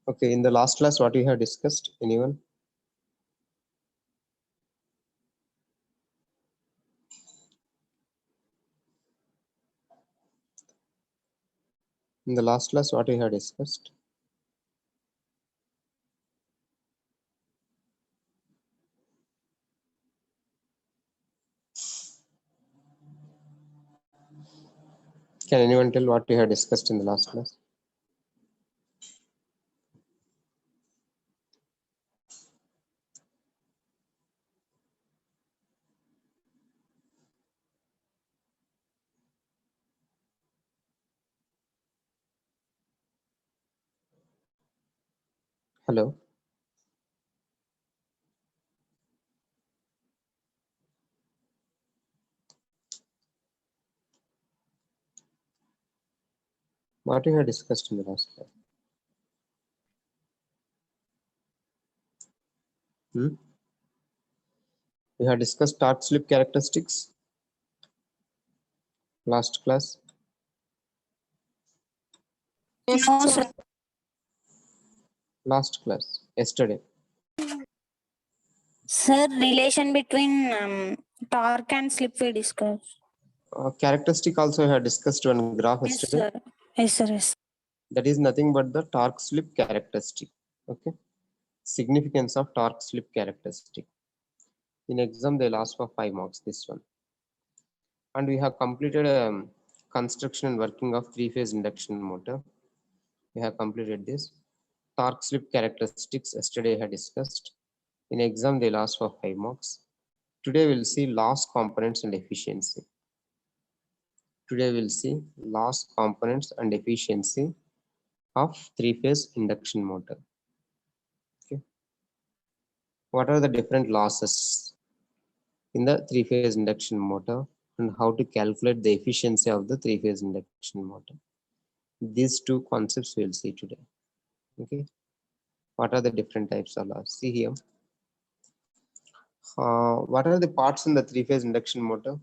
Okay, in the last class, what we have discussed? Anyone? In the last class, what we have discussed? Can anyone tell what we have discussed in the last class? Hello? What we have discussed in the last class? We have discussed torque slip characteristics last class. No, sir. Last class, yesterday. Sir, relation between torque and slip we discussed. Characteristic also we have discussed one graph Yes, yesterday. sir. Yes, sir. Yes. That is nothing but the torque slip characteristic. Okay. Significance of torque slip characteristic. In exam, they'll ask for 5 marks, this one. And we have completed construction and working of 3-phase induction motor. We have completed this. Torque slip characteristics yesterday I had discussed. In exam, they'll ask for 5 marks. Today we'll see loss components and efficiency. Today we'll see loss components and efficiency of 3-phase induction motor. Okay. What are the different losses in the 3-phase induction motor and how to calculate the efficiency of the 3-phase induction motor? These two concepts we'll see today. Okay. What are the different types of loss? See here. What are the parts in the 3-phase induction motor?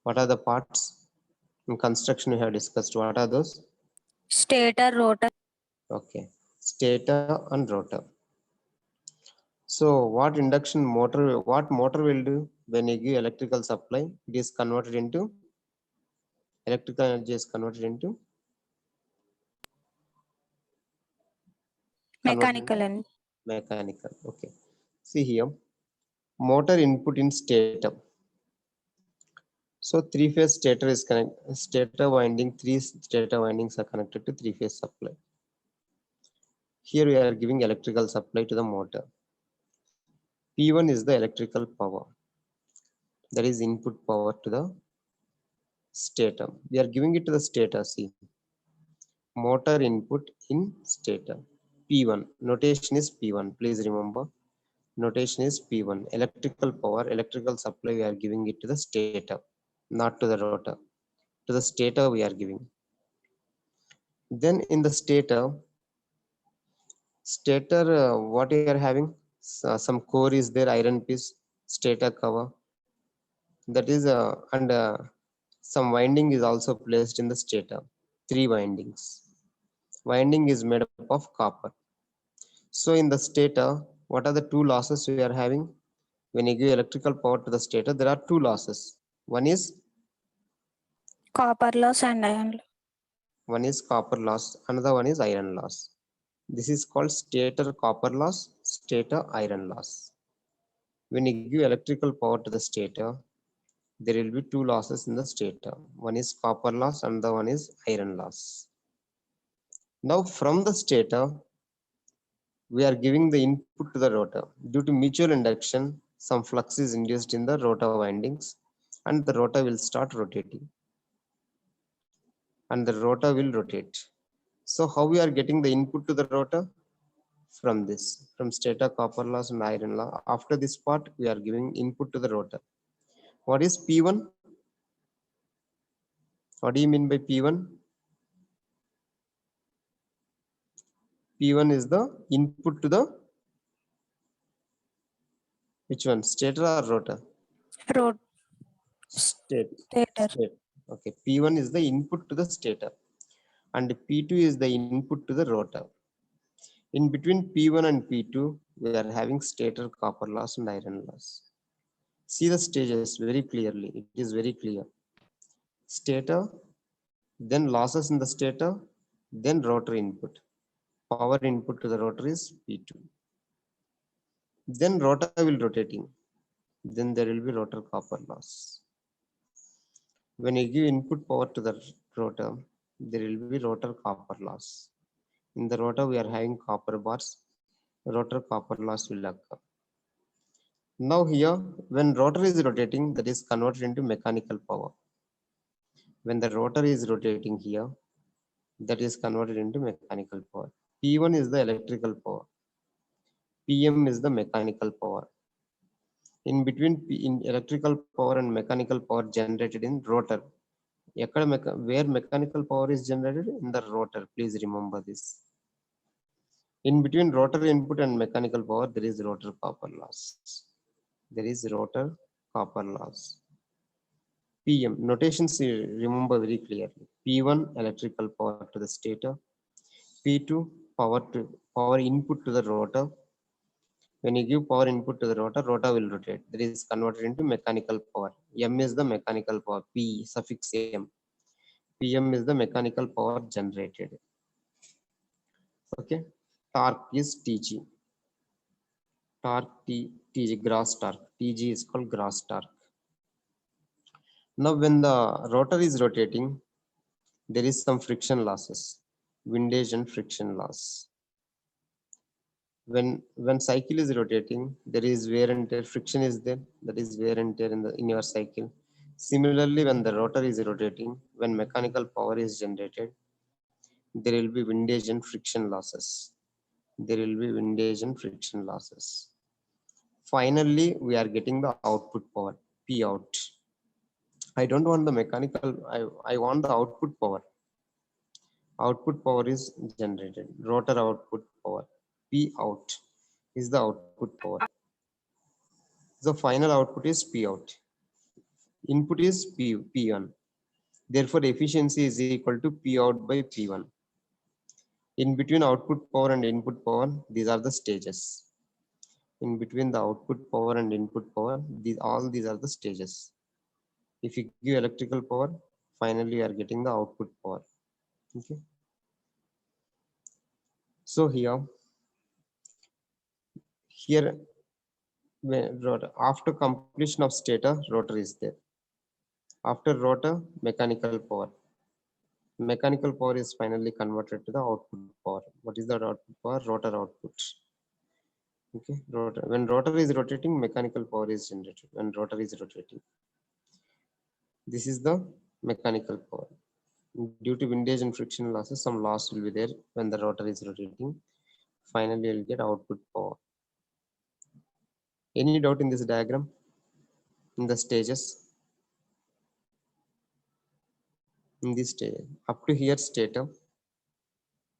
What are the parts in construction we have discussed? What are those? Stator, rotor. Okay, stator and rotor. So what motor will do when you give electrical supply? It is converted into electrical energy is converted into Mechanical and mechanical. Okay. See here, motor input in stator. So 3-phase stator is connected. Stator winding, 3 stator windings are connected to 3-phase supply. Here we are giving electrical supply to the motor. P1 is the electrical power. That is input power to the stator. We are giving it to the stator. See, motor input in stator. P1. Notation is P1. Please remember. Notation is P1. Electrical power, electrical supply, we are giving it to the stator, not to the rotor. To the stator we are giving. Then in the stator, what you are having? Some core is there, iron piece, stator cover. That is and some winding is also placed in the stator. 3 windings. Winding is made up of copper. So in the stator, what are the 2 losses we are having? When you give electrical power to the stator, there are 2 losses. One is copper loss and iron loss. One is copper loss, another one is iron loss. This is called stator copper loss, stator iron loss. When you give electrical power to the stator, there will be 2 losses in the stator. One is copper loss, another one is iron loss. Now from the stator, we are giving the input to the rotor. Due to mutual induction, some flux is induced in the rotor windings and the rotor will start rotating. And the rotor will rotate. So how we are getting the input to the rotor? From stator copper loss and iron loss. After this part, we are giving input to the rotor. What is P1? What do you mean by P1? P1 is the input to the which one? Stator or rotor? Stator. Okay. P1 is the input to the stator and P2 is the input to the rotor. In between P1 and P2, we are having stator copper loss and iron loss. See the stages very clearly. It is very clear. Stator, then losses in the stator, then rotor input. Power input to the rotor is P2. Then rotor will rotating. Then there will be rotor copper loss. When you give input power to the rotor, there will be rotor copper loss. In the rotor, we are having copper bars. Rotor copper loss will occur. Now here, when rotor is rotating, that is converted into mechanical power. When the rotor is rotating here, that is converted into mechanical power. P1 is the electrical power. PM is the mechanical power. In between in electrical power and mechanical power generated in rotor, where mechanical power is generated in the rotor, please remember this. In between rotor input and mechanical power, there is rotor copper loss. There is rotor copper loss. PM notations remember very clearly. P1 electrical power to the stator. P2 power input to the rotor. When you give power input to the rotor, rotor will rotate. That is converted into mechanical power. M is the mechanical power. P suffix M. PM is the mechanical power generated. Okay. Torque is TG. Torque TG gross torque. TG is called gross torque. Now when the rotor is rotating, there is some friction losses, windage and friction loss. When cycle is rotating, there is wear and tear, friction is there, that is wear and tear in your cycle. Similarly, when the rotor is rotating, when mechanical power is generated, there will be windage and friction losses. There will be windage and friction losses. Finally, we are getting the output power, P out. I don't want the mechanical, I want the output power. Output power is generated. Rotor output power, P out, is the output power. The final output is P out. Input is P1. Therefore, efficiency is equal to P out by P1. In between output power and input power, these are the stages. In between the output power and input power, all these are the stages. If you give electrical power, finally you are getting the output power. Okay. So here after completion of stator, rotor is there. After rotor, mechanical power. Mechanical power is finally converted to the output power. What is the output power? Rotor output. Okay, rotor. When rotor is rotating, mechanical power is generated. When rotor is rotating, this is the mechanical power. Due to windage and friction losses, some loss will be there when the rotor is rotating. Finally, you'll get output power. Any doubt in this diagram? In the stages? In this stage, up to here stator,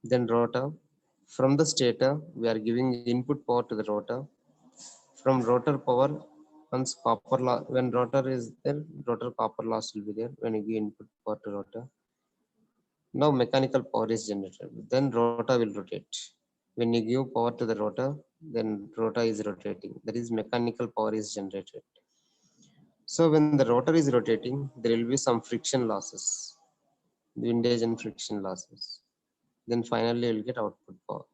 then rotor. From the stator, we are giving input power to the rotor. From rotor power, once copper loss, when rotor is there, rotor copper loss will be there when you give input power to rotor. Now mechanical power is generated. Then rotor will rotate. When you give power to the rotor, then rotor is rotating. That is mechanical power is generated. So when the rotor is rotating, there will be some friction losses, windage and friction losses. Then finally you will get output power.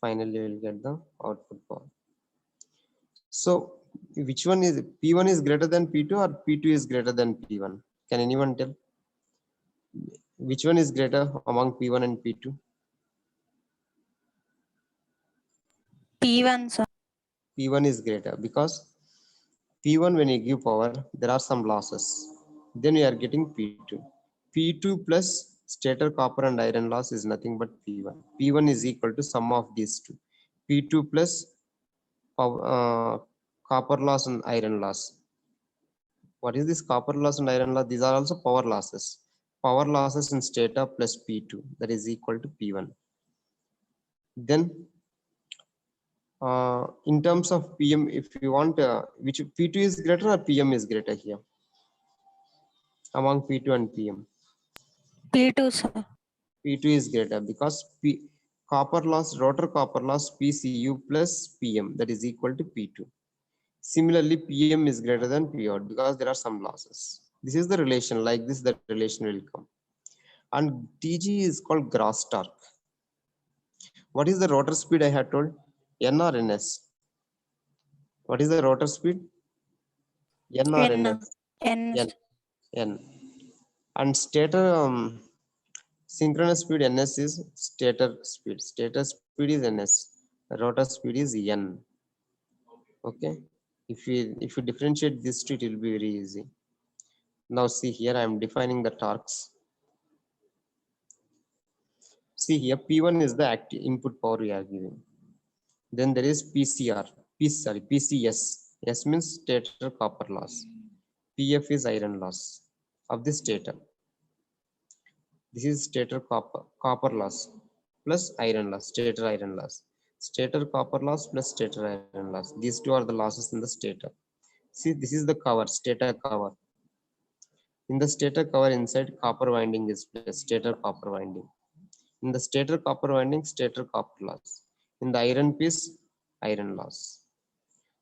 Finally you will get the output power. So which one is P1 is greater than P2 or P2 is greater than P1? Can anyone tell? Which one is greater among P1 and P2? P1, sir. P1 is greater because P1 when you give power, there are some losses. Then we are getting P2. P2 plus stator copper and iron loss is nothing but P1. P1 is equal to sum of these two. P2 plus copper loss and iron loss. What is this copper loss and iron loss? These are also power losses. Power losses in stator plus P2, that is equal to P1. Then in terms of PM, if you want, which P2 is greater or PM is greater here? Among P2 and PM? P2, sir. P2 is greater because copper loss, rotor copper loss PCU plus PM, that is equal to P2. Similarly, PM is greater than P out because there are some losses. This is the relation. Like this, the relation will come. And TG is called gross torque. What is the rotor speed I had told? N or NS? What is the rotor speed? N or N. NS? N. N. N. And stator synchronous speed NS is stator speed. Stator speed is NS. Rotor speed is N. Okay. If you differentiate this two, it will be very easy. Now see here, I am defining the torques. See here, P1 is the active input power we are giving. Then there is PCR, PCS. S means stator copper loss. PF is iron loss of the stator. This is stator copper loss plus iron loss, stator iron loss. Stator copper loss plus stator iron loss. These two are the losses in the stator. See, this is the cover, stator cover. In the stator cover inside, copper winding is placed, stator copper winding. In the stator copper winding, stator copper loss. In the iron piece, iron loss.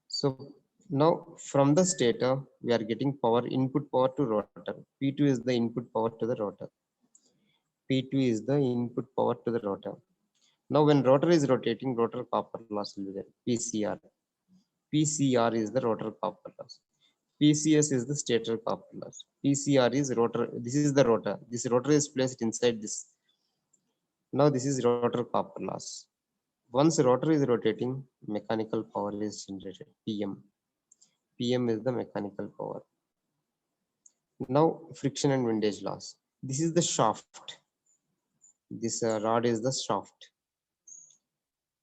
So now from the stator, we are getting power, input power to rotor. P2 is the input power to the rotor. P2 is the input power to the rotor. Now when rotor is rotating, rotor copper loss will be there, PCR. PCR is the rotor copper loss. PCS is the stator copper loss. PCR is rotor. This is the rotor. This rotor is placed inside this. Now this is rotor copper loss. Once rotor is rotating, mechanical power is generated, PM. PM is the mechanical power. Now friction and windage loss. This is the shaft. This rod is the shaft.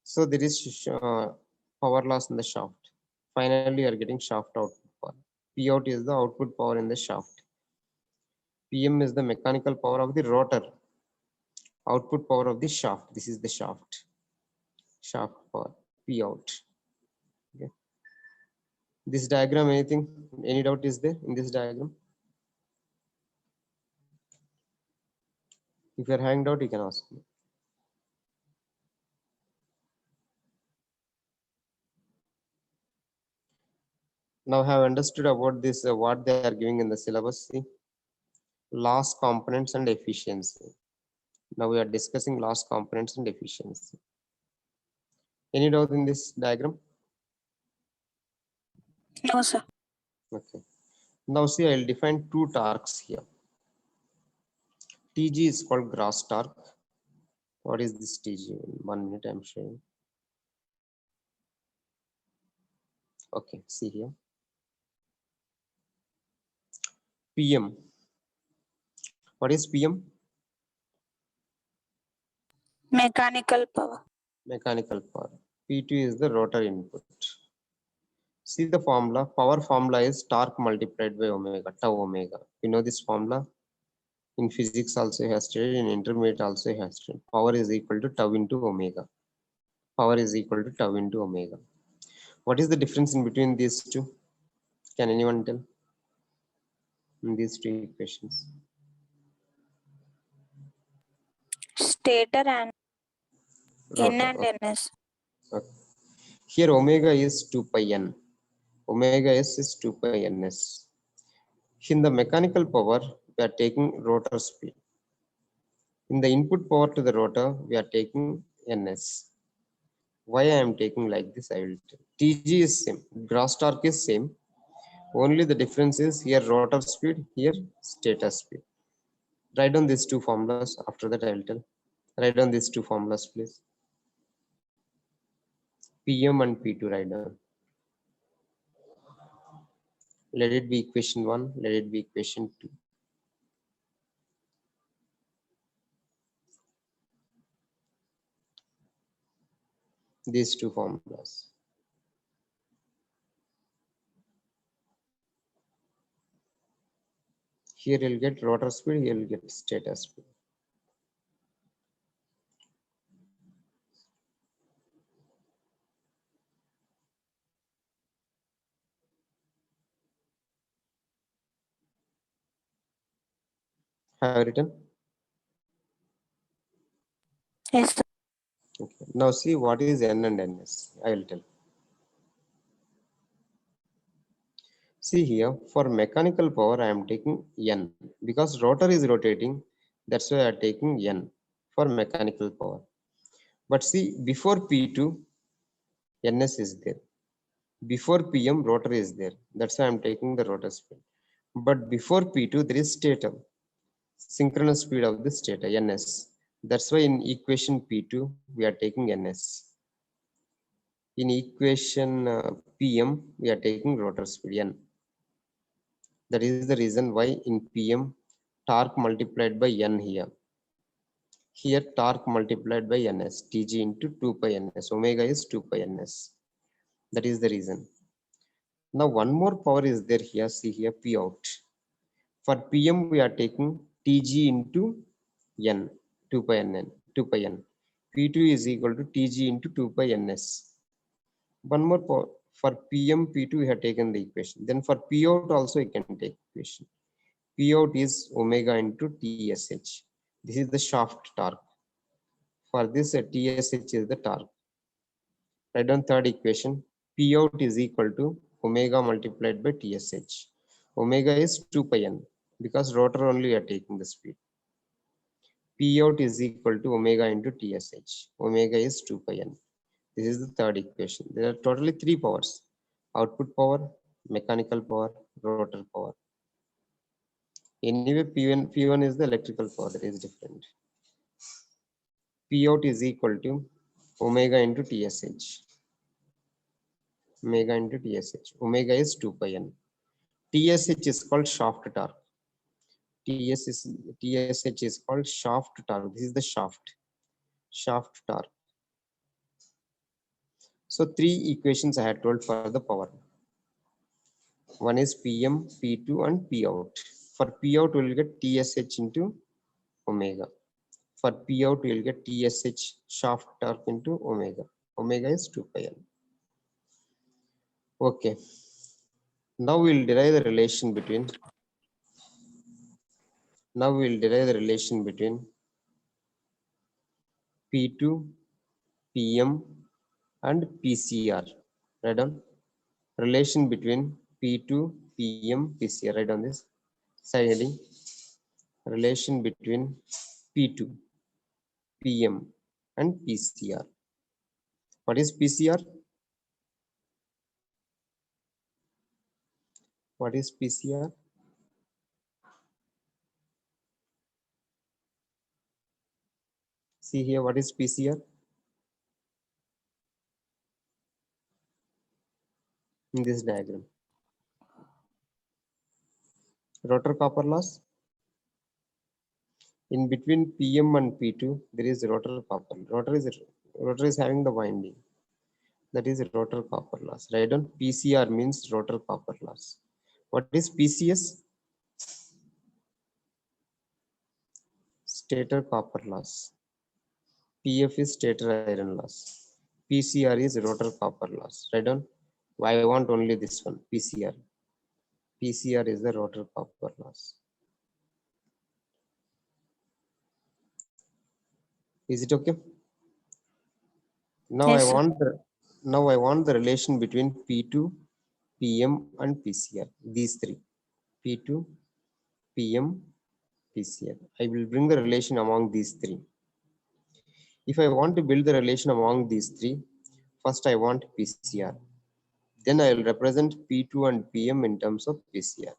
So there is power loss in the shaft. Finally, you are getting shaft output power. P out is the output power in the shaft. PM is the mechanical power of the rotor. Output power of the shaft. This is the shaft. Shaft power. P out. Okay. This diagram, anything, any doubt is there in this diagram? If you're hanged out, you can ask me. Now have understood about this, what they are giving in the syllabus. See, loss components and efficiency. Now we are discussing loss components and efficiency. Any doubt in this diagram? No, sir. Okay. Now see, I'll define two torques here. TG is called gross torque. What is this TG? 1 minute, I'm showing. Okay, see here. PM. What is PM? Mechanical power. Mechanical power. P2 is the rotor input. See the formula. Power formula is torque multiplied by omega, tau omega. You know this formula? In physics also has studied, in intermediate also has studied. Power is equal to tau into omega. Power is equal to tau into omega. What is the difference in between these two? Can anyone tell? In these two equations. Stator and N Rotor. and Okay. NS. Okay. Here omega is 2 pi n. Omega s is 2 pi ns. In the mechanical power, we are taking rotor speed. In the input power to the rotor, we are taking ns. Why I am taking like this, I will tell. TG is same, gross torque is same. Only the difference is here rotor speed, here stator speed. Write down these two formulas. After that, I will tell. Write down these two formulas, please. PM and P2 write down. Let it be equation 1, let it be equation 2. These two formulas. Here you'll get rotor speed, here you'll get stator speed. Have I written? Yes, sir. Now see what is N and Ns. I will tell. See here, for mechanical power, I am taking N because rotor is rotating. That's why I am taking N for mechanical power. But see, before P2, Ns is there. Before PM, rotor is there. That's why I'm taking the rotor speed. But before P2, there is stator, synchronous speed of the stator, Ns. That's why in equation P2, we are taking Ns. In equation PM, we are taking rotor speed, N. That is the reason why in PM, torque multiplied by N here. Here, torque multiplied by Ns, Tg into 2 pi Ns. Omega is 2 pi Ns. That is the reason. Now, one more power is there here. See here, P out. For PM, we are taking Tg into N, 2 pi N, 2 pi N. P2 is equal to Tg into 2 pi Ns. One more power. For PM, P2, we have taken the equation. Then for P out also, you can take equation. P out is omega into TSH. This is the shaft torque. For this, TSH is the torque. Write down third equation. P out is equal to omega multiplied by TSH. Omega is 2 pi N because rotor only we are taking the speed. P out is equal to omega into TSH. Omega is 2 pi N. This is the third equation. There are totally three powers: output power, mechanical power, rotor power. Anyway, P1 is the electrical power, that is different. P out is equal to omega into TSH. Omega into TSH. Omega is 2 pi N. TSH is called shaft torque. TSH is called shaft torque. This is the shaft torque. So three equations I had told for the power. One is PM, P2 and P out. For P out, we will get TSH into omega. For P out, we will get TSH shaft torque into omega. Omega is 2 pi N. Okay. Now we will derive the relation between P2, PM and PCR. Write down relation between P2, PM, PCR. Write down this side heading. Relation between P2, PM and PCR. What is PCR? What is PCR? See here, what is PCR? In this diagram. Rotor copper loss. In between PM and P2, there is rotor copper. Rotor is having the winding. That is rotor copper loss. Write down PCR means rotor copper loss. What is PCS? Stator copper loss. PF is stator iron loss. PCR is rotor copper loss. Write down. I want only this one, PCR. PCR is the rotor copper loss. Is it okay? Now Yes, I want the relation between P2, PM and PCR. These three. P2, PM, PCR. I will bring the relation among these three. If I want to build the relation among these three, first I want PCR. Then I will represent P2 and PM in terms of PCR.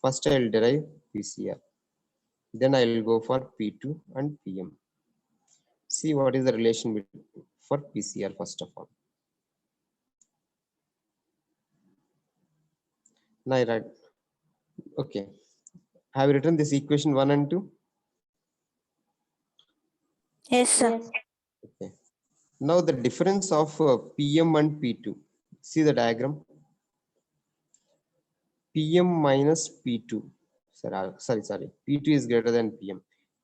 First I will derive PCR. Then I will go for P2 and PM. See what is the relation for PCR first of all. Now I write, okay. Have you written this equation 1 and 2? yes, sir. Okay. Now the difference of PM and P2. See the diagram. PM minus P2. Sorry. P2 is greater than PM.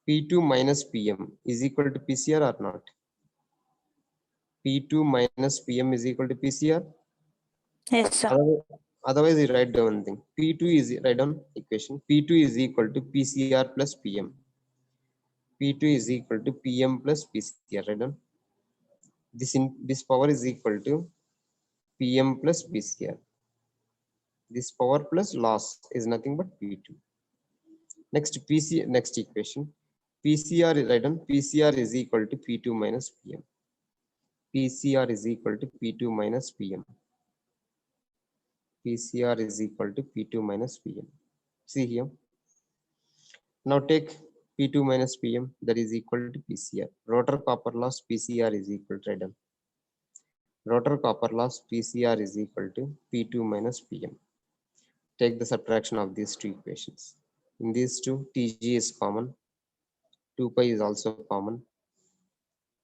P2 minus PM is equal to PCR or not? P2 minus PM is equal to PCR. Yes, sir. Otherwise, you write down one thing. P2 is, write down equation. P2 is equal to PCR plus PM. P2 is equal to PM plus PCR. Write down. this power is equal to Pm plus PCR. This power plus loss is nothing but P2. Next equation. PCR is written. PCR is equal to P2 minus Pm. PCR is equal to P2 minus Pm. PCR is equal to P2 minus Pm. See here. Now take P2 minus Pm, that is equal to PCR. Rotor copper loss PCR is equal to written. Rotor copper loss PCR is equal to P2 minus Pm. Take the subtraction of these two equations. In these two, Tg is common. 2 pi is also common.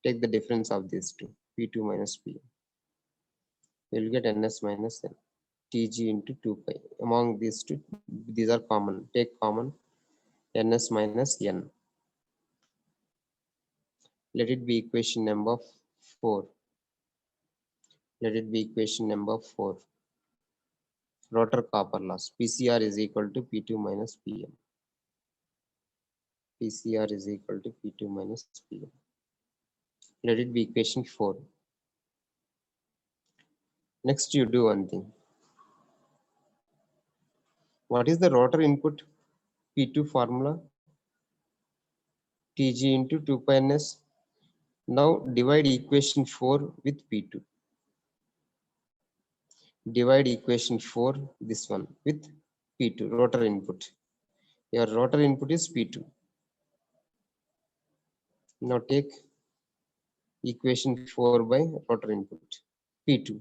Take the difference of these two, P2 minus Pm. You will get Ns minus N. Tg into 2 pi. Among these two, these are common. Take common Ns minus N. Let it be equation number 4. Let it be equation number 4. Rotor copper loss. PCR is equal to P2 minus Pm. PCR is equal to P2 minus Pm. Let it be equation 4. Next, you do one thing. What is the rotor input P2 formula? Tg into 2 pi ns. Now divide equation 4 with P2. Divide equation 4, this one, with P2, rotor input. Your rotor input is P2. Now take equation 4 by rotor input, P2.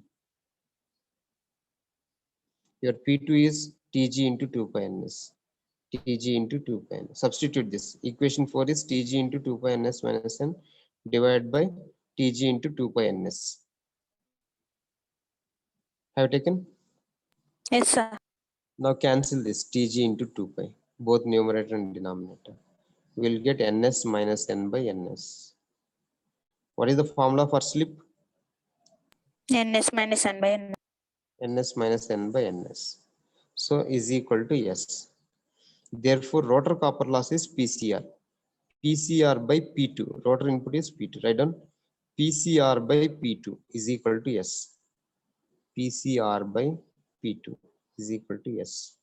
Your P2 is Tg into 2 pi ns. Tg into 2 pi ns. Substitute this. Equation 4 is Tg into 2 pi ns minus n divided by Tg into 2 pi ns. Have taken? Yes, sir. Now cancel this Tg into 2 pi, both numerator and denominator. We will get ns minus n by ns. What is the formula for slip? Ns minus n by n. Ns minus n by ns. So is equal to S. Therefore, rotor copper loss is PCR. PCR by P2. Rotor input is P2. Write down PCR by P2 is equal to S. PCR by P2 is equal to S.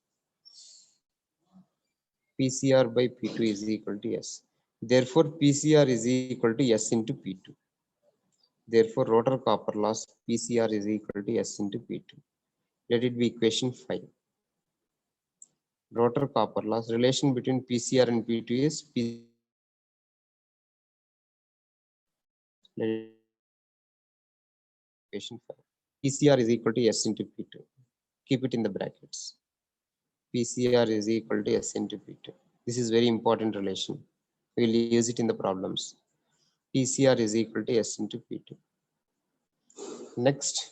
PCR by P2 is equal to S. Therefore, PCR is equal to S into P2. Therefore, rotor copper loss PCR is equal to S into P2. Let it be equation 5. Rotor copper loss relation between PCR and P2 is P. Equation 5. PCR is equal to S into P2. Keep it in the brackets. PCR is equal to S into P2. This is very important relation. We will use it in the problems. PCR is equal to S into P2. Next,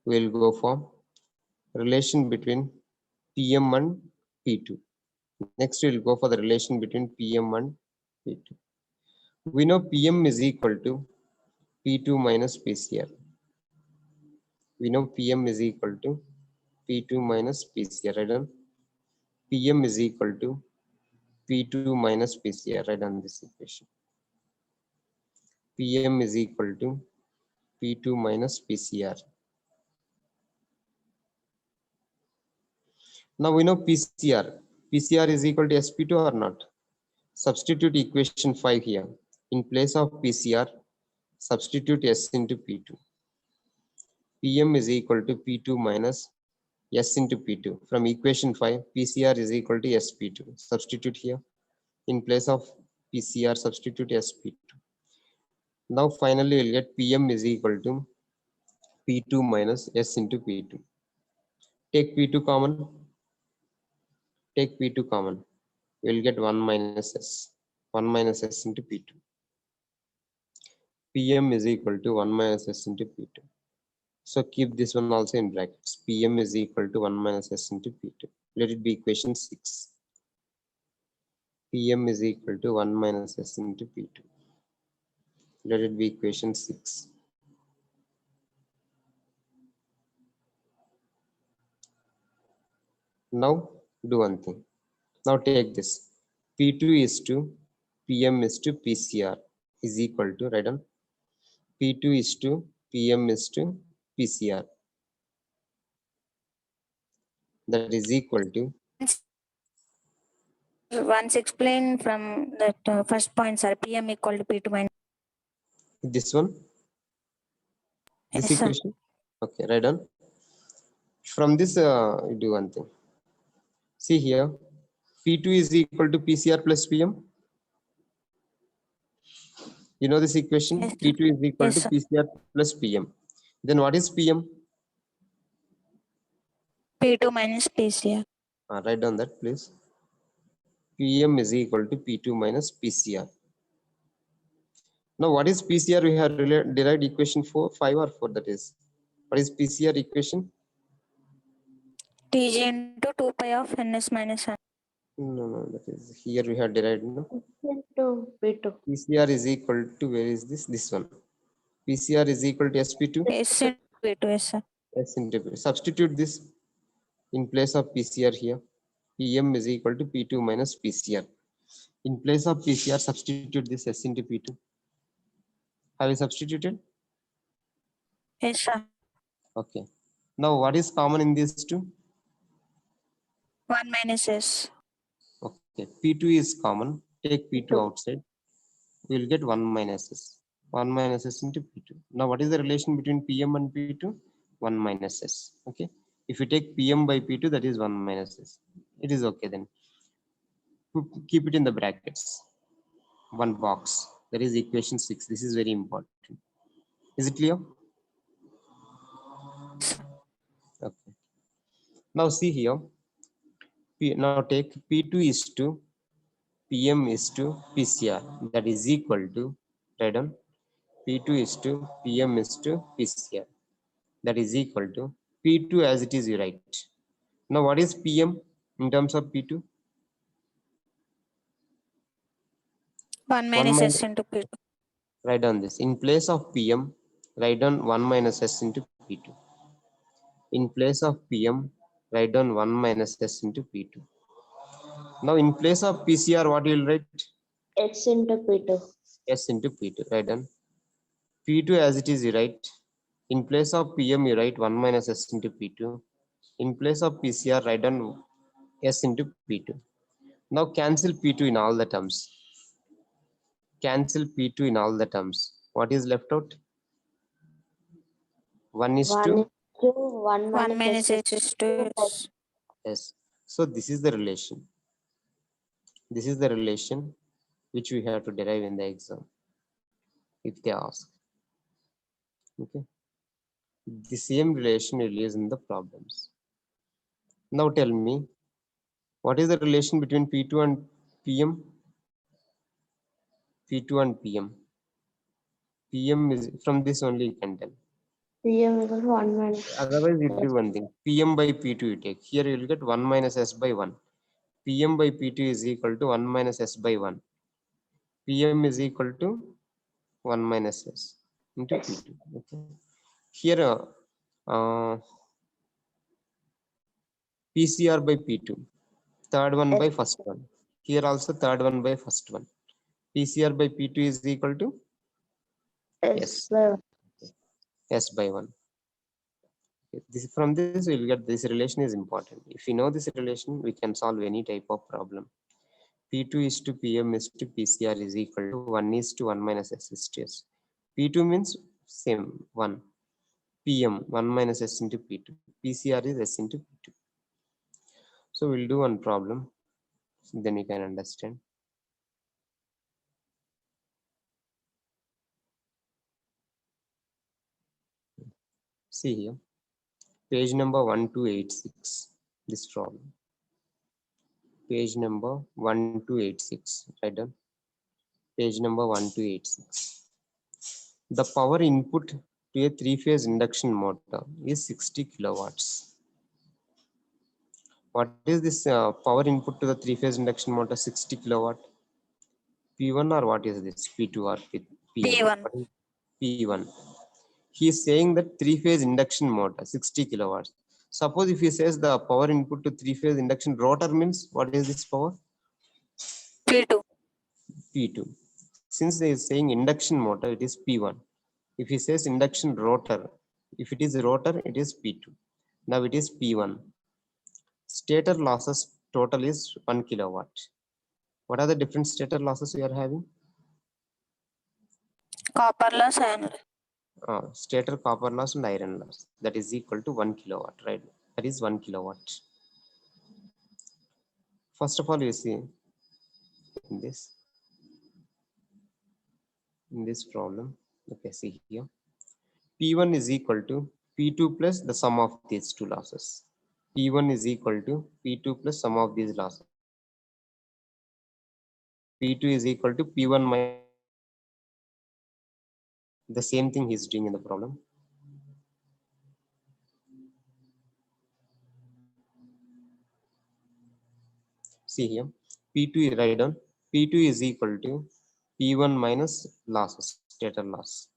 we will go for relation between PM and P2. Next, we will go for the relation between PM and P2. We know PM is equal to P2 minus PCR. We know PM is equal to P2 minus PCR. Right? PM is equal to P2 minus PCR. Right on this equation. PM is equal to P2 minus PCR. Now we know PCR. PCR is equal to SP2 or not? Substitute equation 5 here. In place of PCR, substitute S into P2. PM is equal to P2 minus S into P2. From equation 5, PCR is equal to SP2. Substitute here. In place of PCR, substitute SP2. Now finally we'll get PM is equal to P2 minus S into P2. Take P2 common. Take P2 common. We'll get 1 minus S. 1 minus S into P2. PM is equal to 1 minus S into P2. So keep this one also in brackets. PM is equal to 1 minus S into P2. Let it be equation 6. PM is equal to 1 minus S into P2. Let it be equation 6. Now do one thing. Now take this. P2 is to PM is to PCR is equal to, write down, P2 is to PM is to PCR. That is equal to, Once explain from that first point, sir. PM equal to P2 minus. this one, this Yes, sir. equation. Okay, right on. From this, you do one thing. See here, P2 is equal to PCR plus PM. You know this equation, Yes, sir. P2 is equal Yes, to sir. PCR plus PM. Then what is PM? P2 minus PCR. Write down that, please. PM is equal to P2 minus PCR. Now, what is PCR? We have derived equation 5 or 4, that is. What is PCR equation? Tg into 2 pi of ns minus 1. No, that is here we have derived. No? Into P2. PCR is equal to, where is this? This one. PCR is equal to SP2. S into P2, yes, sir. S into P. Substitute this in place of PCR here. PM is equal to P2 minus PCR. In place of PCR, substitute this S into P2. Have you substituted? Yes, sir. Okay. Now, what is common in these two? 1 minus S. Okay. P2 is common. Take P2 outside. We will get 1 minus S. 1 minus S into P2. Now, what is the relation between PM and P2? 1 minus S. Okay. If you take PM by P2, that is 1 minus S. It is okay then. Keep it in the brackets. One box. That is equation 6. This is very important. Is it clear? Okay. Now see here. Now take P2 is to PM is to PCR. That is equal to, write down, P2 is to PM is to PCR. That is equal to P2 as it is, you write. Now what is PM in terms of P2? 1 minus S into P2. Write down this. In place of PM, write down 1 minus S into P2. In place of PM, write down 1 minus S into P2. Now in place of PCR, what you will write? S into P2. S into P2. Write down. P2 as it is, you write. In place of PM, you write 1 minus S into P2. In place of PCR, write down S into P2. Now cancel P2 in all the terms. Cancel P2 in all the terms. What is left out? 1 is 1 to is to 1 1 minus minus S. S is to S. S. So this is the relation. This is the relation which we have to derive in the exam if they ask. Okay. The same relation will use in the problems. Now tell me, what is the relation between P2 and PM? P2 and PM. PM is from this only you can tell. PM equal to 1 minus. Otherwise, you do one thing. PM by P2 you take. Here you will get 1 minus S by 1. PM by P2 is equal to 1 minus S by 1. PM is equal to 1 minus S into P2. Okay. Here, PCR by P2. Third one by first one. Here also third one by first one. PCR by P2 is equal to S. S by 1. This, from this we will get this relation is important. If you know this relation, we can solve any type of problem. P2 is to PM is to PCR is equal to 1 is to 1 minus S is to S. P2 means same 1. PM 1 minus S into P2. PCR is S into P2. So we'll do one problem. Then you can understand. See here. Page number 1286. This problem. Page number 1286. Right down. Page number 1286. The power input to a three-phase induction motor is 60 kilowatts. What is this power input to the three-phase induction motor? 60 kilowatt. P1 or what is this? P2 or PM? P1. P1. He is saying that three-phase induction motor 60 kilowatts. Suppose if he says the power input to three-phase induction rotor means, what is this power? P2. P2. Since he is saying induction motor, it is P1. If he says induction rotor, if it is rotor, it is P2. Now it is P1. Stator losses total is 1 kilowatt. What are the different stator losses we are having? Copper loss and Stator copper loss and iron loss. That is equal to 1 kilowatt, right? That is 1 kilowatt. First of all, you see in this problem, okay, see here, P1 is equal to P2 plus the sum of these two losses. P1 is equal to P2 plus sum of these losses. P2 is equal to P1 minus the same thing he's doing in the problem. See here, P2 write down, P2 is equal to P1 minus losses, stator loss.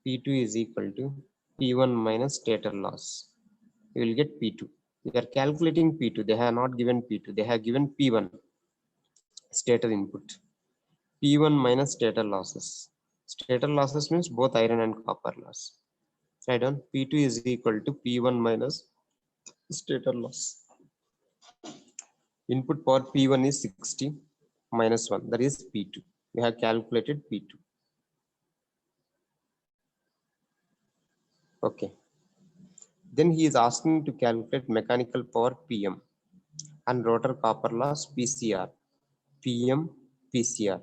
P2 is equal to P1 minus stator loss. You will get P2. We are calculating P2. They have not given P2. They have given P1, stator input. P1 minus stator losses. Stator losses means both iron and copper loss. Write down, P2 is equal to P1 minus stator loss. Input power P1 is 60 minus 1. That is P2. We have calculated P2. Okay. Then he is asking to calculate mechanical power PM and rotor copper loss PCR. PM, PCR.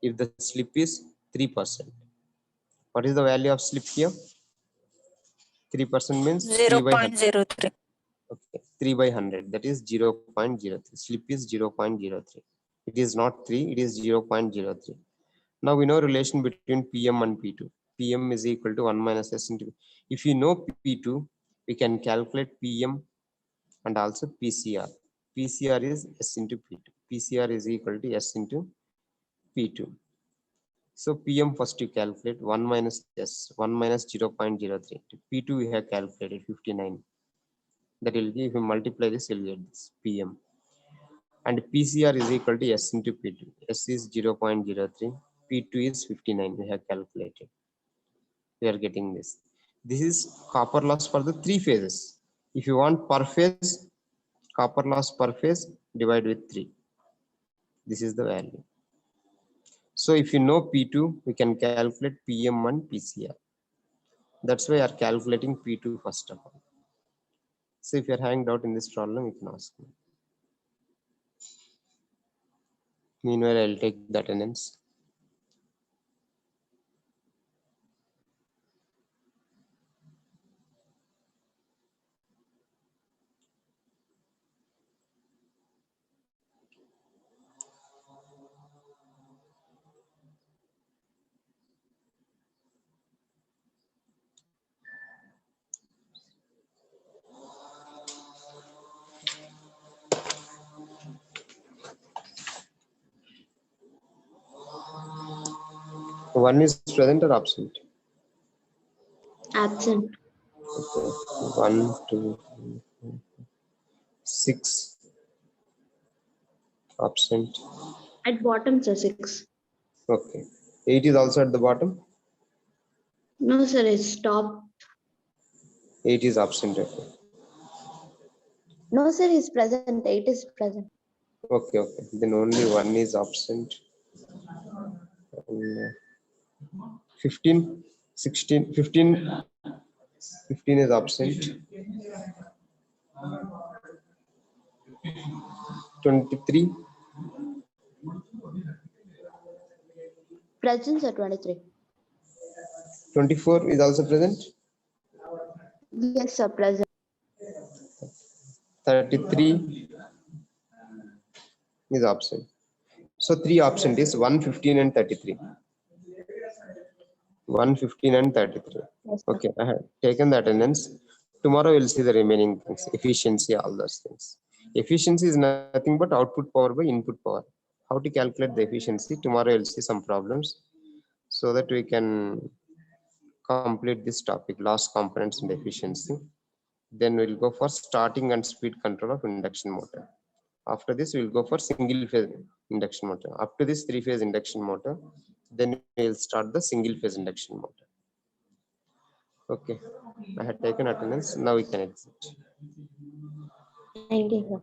If the slip is 3%. What is the value of slip here? 3% means 3 by 100. 0.03. Okay, 3 by 100. That is 0.03. Slip is 0.03. It is not 3. It is 0.03. Now we know relation between PM and P2. PM is equal to 1 minus S into. If you know P2, we can calculate PM and also PCR. PCR is S into P2. PCR is equal to S into P2. So PM first you calculate 1 minus S, 1 minus 0.03. P2 we have calculated 59. That will give, if you multiply this, you'll get this PM. And PCR is equal to S into P2. S is 0.03. P2 is 59. We have calculated. We are getting this. This is copper loss for the 3 phases. If you want per phase, copper loss per phase, divide with 3. This is the value. So if you know P2, we can calculate PM and PCR. That's why you are calculating P2 first of all. So if you're having doubt in this problem, you can ask me. Meanwhile, I'll take the attendance. One is present or absent? Absent. Okay. 1, 2, 3, 4, 6. Absent. At bottom, sir, 6. Okay. 8 is also at the bottom. No, sir, it's top. 8 is absent. Okay. No, sir, it's present. 8 is present. Okay. Okay. Then only 1 is absent. And, 15, 16, 15. 15 is absent. 23. Present, sir, 23. 24 is also present. Yes, sir, present. 33 is absent. So 3 absent is 1, 15 and 33. 1, 15 and 33. Yes, sir. Okay, I have taken the attendance. Tomorrow we'll see the remaining things, efficiency, all those things. Efficiency is nothing but output power by input power. How to calculate the efficiency? Tomorrow we'll see some problems so that we can complete this topic, loss components and efficiency. Then we'll go for starting and speed control of induction motor. After this, we'll go for single phase induction motor. Up to this 3-phase induction motor, then we will start the single phase induction motor. Okay, I had taken attendance. Now we can exit. Thank you, sir.